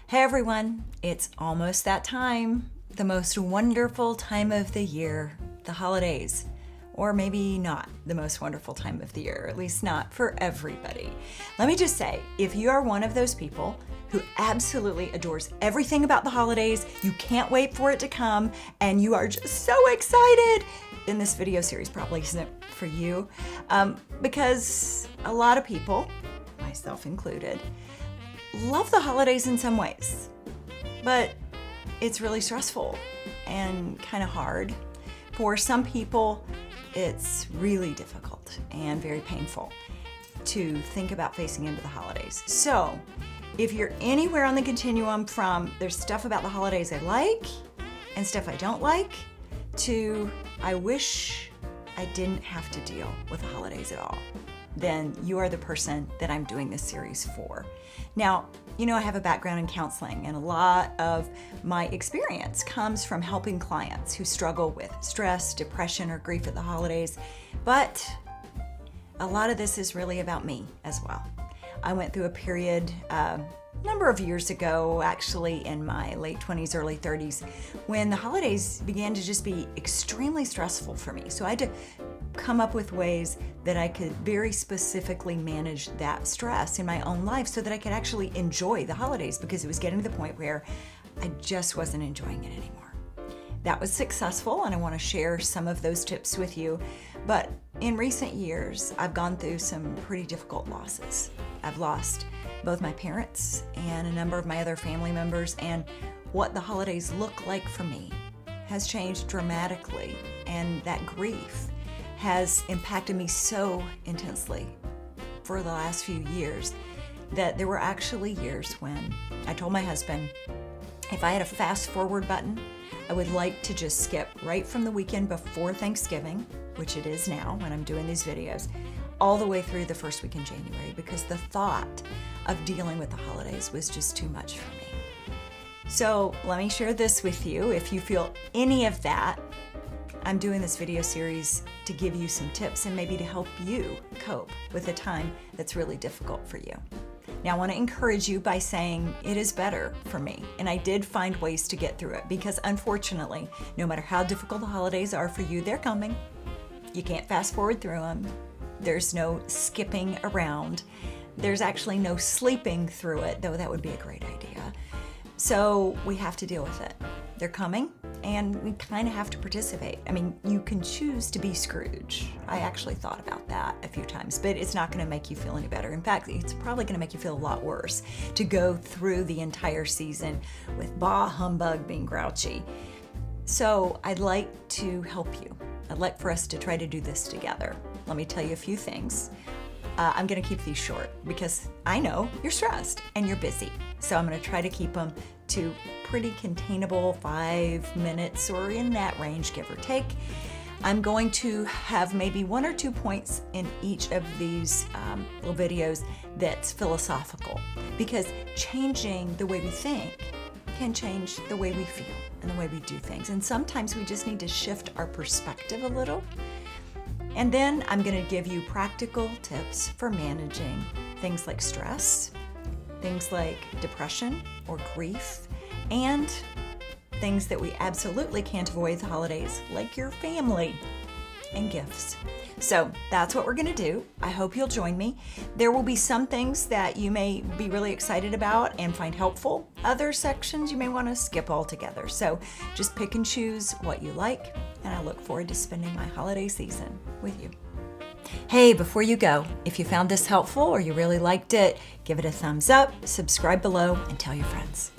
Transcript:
Hey everyone, it's almost that time, the most wonderful time of the year, the holidays. Or maybe not the most wonderful time of the year, at least not for everybody. Let me just say, if you are one of those people who absolutely adores everything about the holidays, you can't wait for it to come, and you are just so excited, then this video series probably isn't for you, because a lot of people, myself included, love the holidays in some ways, but it's really stressful and kind of hard. For some people, it's really difficult and very painful to think about facing into the holidays. So if you're anywhere on the continuum from there's stuff about the holidays I like and stuff I don't like, to I wish I didn't have to deal with the holidays at all, then you are the person that I'm doing this series for. Now, you know I have a background in counseling, and a lot of my experience comes from helping clients who struggle with stress, depression, or grief at the holidays, but a lot of this is really about me as well. I went through a period a number of years ago, actually in my late 20s, early 30s, when the holidays began to just be extremely stressful for me. So I had to come up with ways that I could very specifically manage that stress in my own life so that I could actually enjoy the holidays, because it was getting to the point where I just wasn't enjoying it anymore. That was successful, and I want to share some of those tips with you. But in recent years, I've gone through some pretty difficult losses. I've lost both my parents and a number of my other family members, and what the holidays look like for me has changed dramatically, and that grief has impacted me so intensely for the last few years that there were actually years when I told my husband, if I had a fast forward button, I would like to just skip right from the weekend before Thanksgiving, which it is now when I'm doing these videos, all the way through the first week in January, because the thought of dealing with the holidays was just too much for me. So let me share this with you. If you feel any of that, I'm doing this video series to give you some tips and maybe to help you cope with a time that's really difficult for you. Now, I want to encourage you by saying it is better for me, and I did find ways to get through it, because unfortunately, no matter how difficult the holidays are for you, they're coming. You can't fast forward through them. There's no skipping around. There's actually no sleeping through it, though that would be a great idea. So we have to deal with it. They're coming, and we kind of have to participate. I mean, you can choose to be Scrooge. I actually thought about that a few times, but it's not going to make you feel any better. In fact, it's probably going to make you feel a lot worse to go through the entire season with bah humbug being grouchy. So I'd like to help you. I'd like for us to try to do this together. Let me tell you a few things. I'm going to keep these short because I know you're stressed and you're busy. So I'm going to try to keep them to pretty containable 5 minutes or in that range, give or take. I'm going to have maybe 1 or 2 points in each of these little videos that's philosophical, because changing the way we think can change the way we feel and the way we do things. And sometimes we just need to shift our perspective a little. And then I'm going to give you practical tips for managing things like stress, things like depression or grief, and things that we absolutely can't avoid the holidays, like your family and gifts. So that's what we're going to do. I hope you'll join me. There will be some things that you may be really excited about and find helpful. Other sections you may want to skip altogether. So just pick and choose what you like, and I look forward to spending my holiday season with you. Hey, before you go, if you found this helpful or you really liked it, give it a thumbs up, subscribe below, and tell your friends.